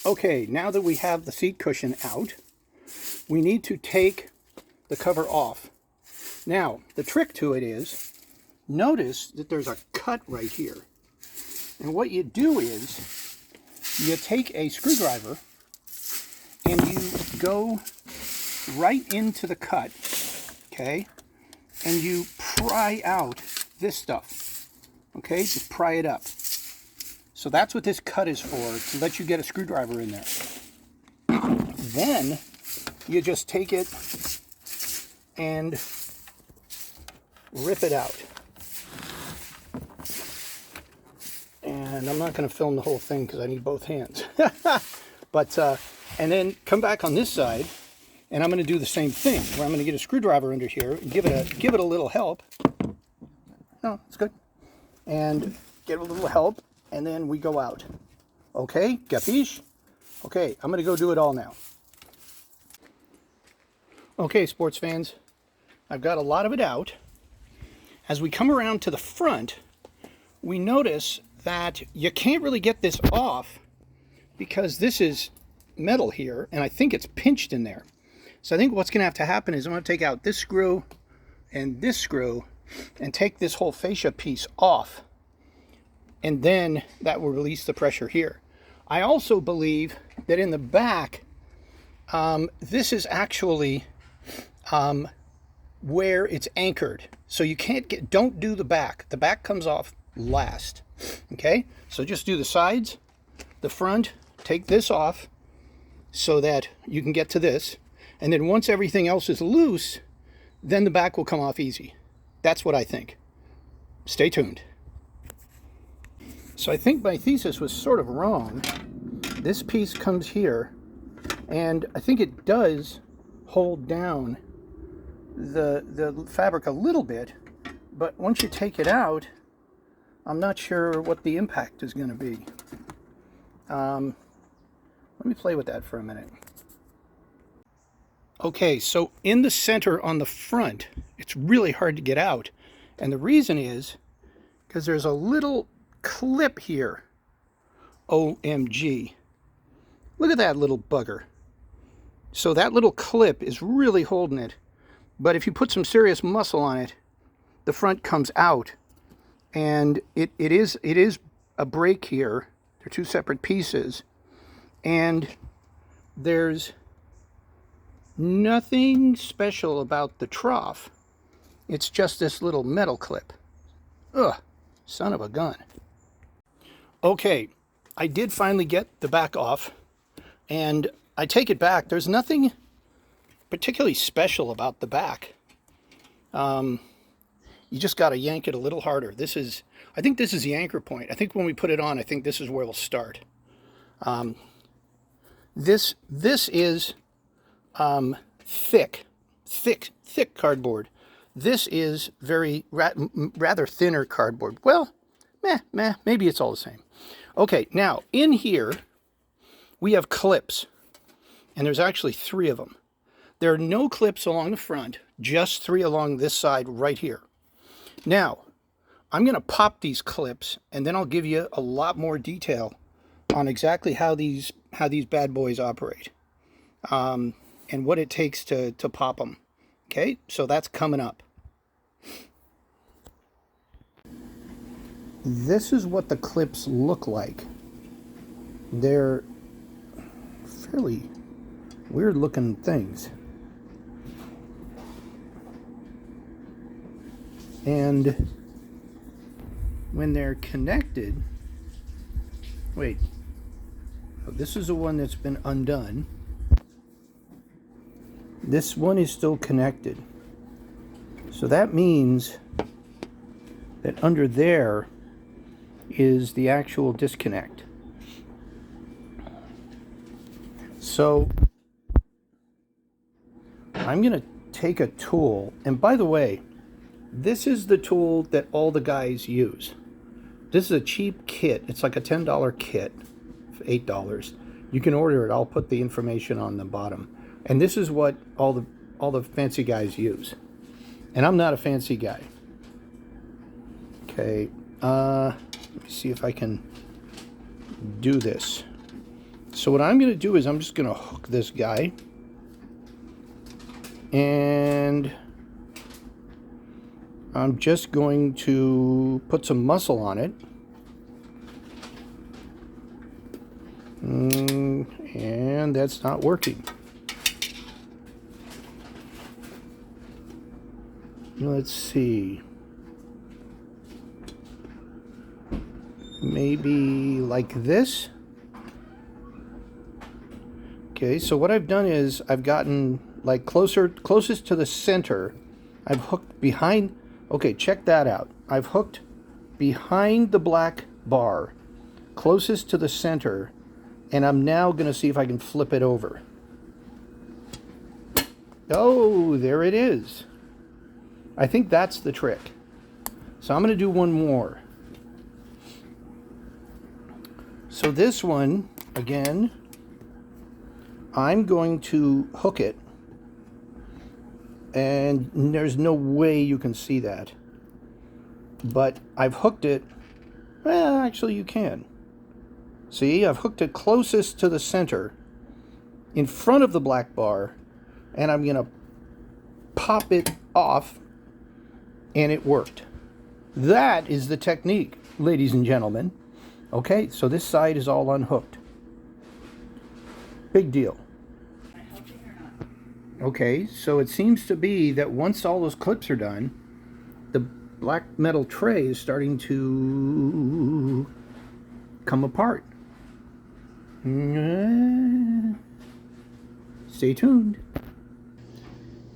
Okay, now that we have the seat cushion out, we need to take the cover off. Now, the trick to it is, notice that there's a cut right here. And what you do is, you take a screwdriver and you go right into the cut, okay? And you pry out this stuff, okay? Just pry it up. So that's what this cut is for, to let you get a screwdriver in there. Then you just take it and rip it out. And I'm not going to film the whole thing because I need both hands. But, and then come back on this side, and I'm going to do the same thing, where I'm going to get a screwdriver under here, and give it a little help. No, it's good. And get a little help, and then we go out. Okay, capiche? Okay, I'm going to go do it all now. Okay, sports fans, I've got a lot of it out. As we come around to the front, we notice that you can't really get this off because this is metal here, and I think it's pinched in there. So I think what's going to have to happen is I'm going to take out this screw and take this whole fascia piece off, and then that will release the pressure here. I also believe that in the back, this is actually where it's anchored. So you can't don't do the back. The back comes off last. Okay, so just do the sides, the front, take this off so that you can get to this. And then once everything else is loose, then the back will come off easy. That's what I think. Stay tuned. So I think my thesis was sort of wrong. This piece comes here, and I think it does hold down the fabric a little bit, but once you take it out, I'm not sure what the impact is going to be. Let me play with that for a minute. Okay, so in the center on the front, it's really hard to get out. And the reason is because there's a little clip here. OMG. Look at that little bugger. So that little clip is really holding it. But if you put some serious muscle on it, the front comes out. And it is a break here. They're two separate pieces. And there's nothing special about the trough. It's just this little metal clip. Ugh, son of a gun. Okay, I did finally get the back off. And I take it back. There's nothing particularly special about the back. You just got to yank it a little harder. I think this is the anchor point. I think when we put it on, I think this is where we'll start. This is thick cardboard. This is rather thinner cardboard. Well, maybe it's all the same. Okay, now in here we have clips, and there's actually 3 of them. There are no clips along the front, just 3 along this side right here. Now, I'm going to pop these clips, and then I'll give you a lot more detail on exactly how these bad boys operate, and what it takes to pop them. Okay, so that's coming up. This is what the clips look like. They're fairly weird looking things. And when they're connected, wait, this is the one that's been undone. This one is still connected. So that means that under there is the actual disconnect. So I'm going to take a tool, and by the way, this is the tool that all the guys use. This is a cheap kit. It's like a $10 kit, $8. You can order it. I'll put the information on the bottom. And this is what all the fancy guys use. And I'm not a fancy guy. Okay, let me see if I can do this. So So what I'm going to do is I'm just going to hook this guy, and I'm just going to put some muscle on it. And that's not working. Let's see. Maybe like this. Okay, so what I've done is I've gotten like closest to the center. I've hooked behind. Okay, check that out. I've hooked behind the black bar, closest to the center, and I'm now going to see if I can flip it over. Oh, there it is. I think that's the trick. So I'm going to do one more. So this one, again, I'm going to hook it, and there's no way you can see that, but I've hooked it. Well, actually you can. See, I've hooked it closest to the center, in front of the black bar, and I'm going to pop it off, and it worked. That is the technique, ladies and gentlemen. Okay, so this side is all unhooked. Big deal. Okay, so it seems to be that once all those clips are done, the black metal tray is starting to come apart. Stay tuned.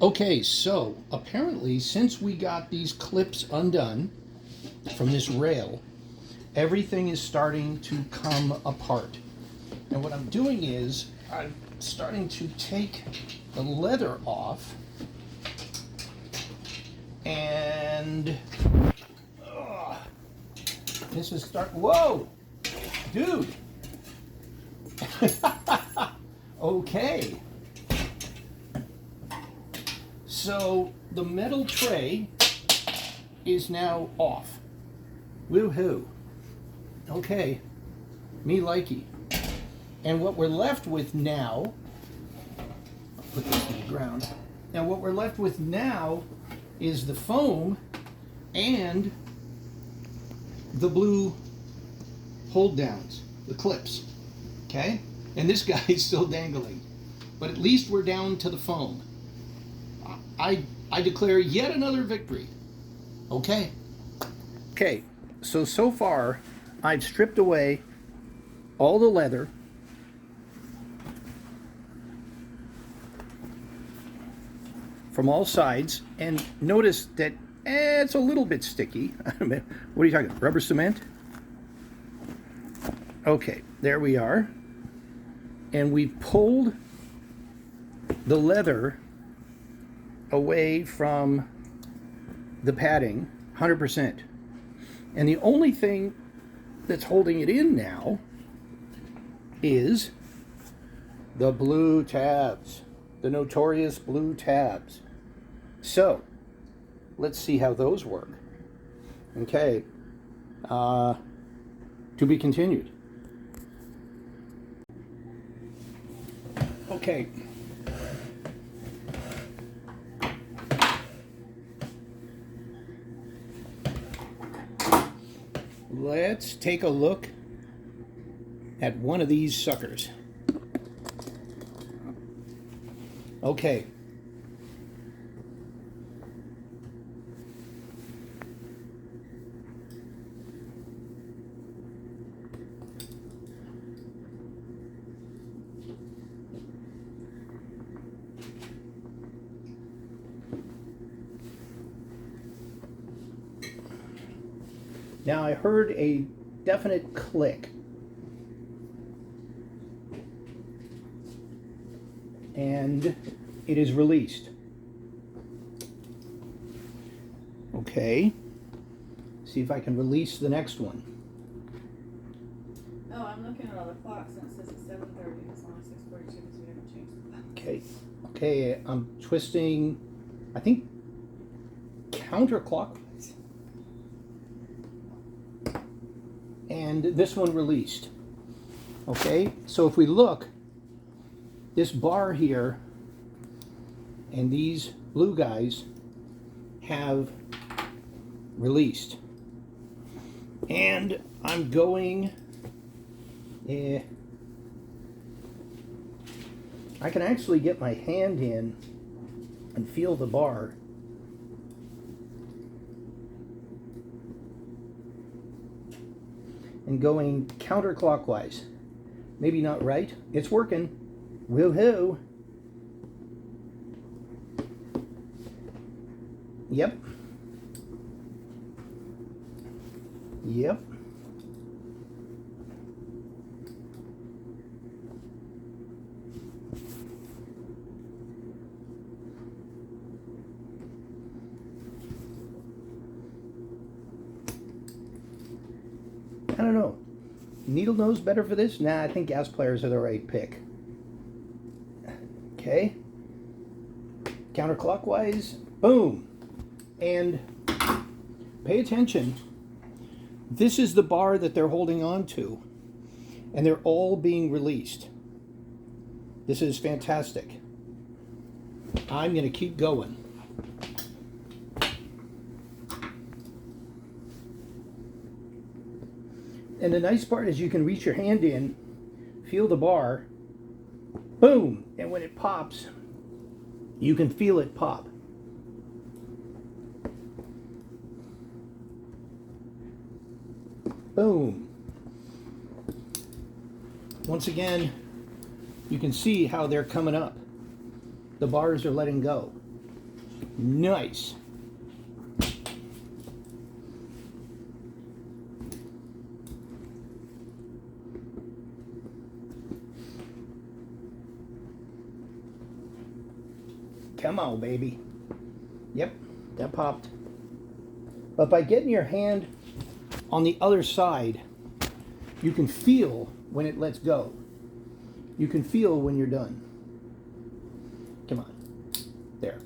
Okay, so apparently since we got these clips undone from this rail, everything is starting to come apart. And what I'm doing is I'm starting to take the leather off, and this is whoa, dude. Okay, so the metal tray is now off. Woohoo. Okay, me likey. And what we're left with now, I'll put this on the ground. Now what we're left with now is the foam and the blue hold downs, the clips, okay? And this guy is still dangling, but at least we're down to the foam. I declare yet another victory. Okay. Okay, so far I've stripped away all the leather, from all sides, and notice that it's a little bit sticky. What are you talking about? Rubber cement? Okay, there we are. And we've pulled the leather away from the padding 100%. And the only thing that's holding it in now is the blue tabs, the notorious blue tabs. So let's see how those work. Okay, to be continued. Okay. Let's take a look at one of these suckers. Okay. Now I heard a definite click. And it is released. Okay. See if I can release the next one. Oh, I'm looking at all the clocks and it says it's 7:30. It's only 6:42 because we haven't changed the Okay. Okay, I'm twisting, I think, counterclockwise. And this one released. Okay, so if we look, this bar here and these blue guys have released. And I'm going, I can actually get my hand in and feel the bar. And going counterclockwise. Maybe not right. It's working. Woohoo! Yep. Yep. I don't know. Needle nose better for this? Nah, I think gas pliers are the right pick. Okay. Counterclockwise. Boom. And pay attention. This is the bar that they're holding on to. And they're all being released. This is fantastic. I'm going to keep going. And the nice part is you can reach your hand in, feel the bar, boom, and when it pops, you can feel it pop. Boom. Once again, you can see how they're coming up. The bars are letting go. Nice. Come on, baby. Yep, that popped. But by getting your hand on the other side, you can feel when it lets go. You can feel when you're done. Come on. There.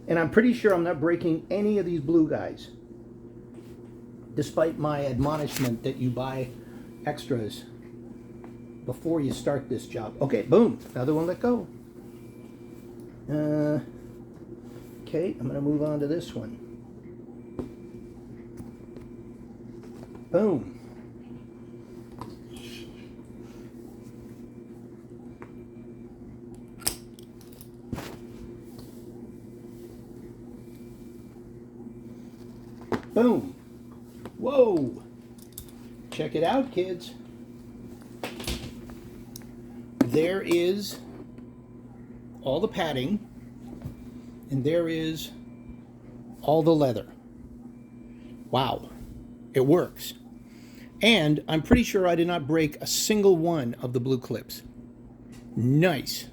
And I'm pretty sure I'm not breaking any of these blue guys, despite my admonishment that you buy extras before you start this job. Okay, boom, another one let go. Okay, I'm gonna move on to this one. Boom. Boom. Whoa. Check it out, kids. There is all the padding, and there is all the leather. Wow, it works. And I'm pretty sure I did not break a single one of the blue clips. Nice.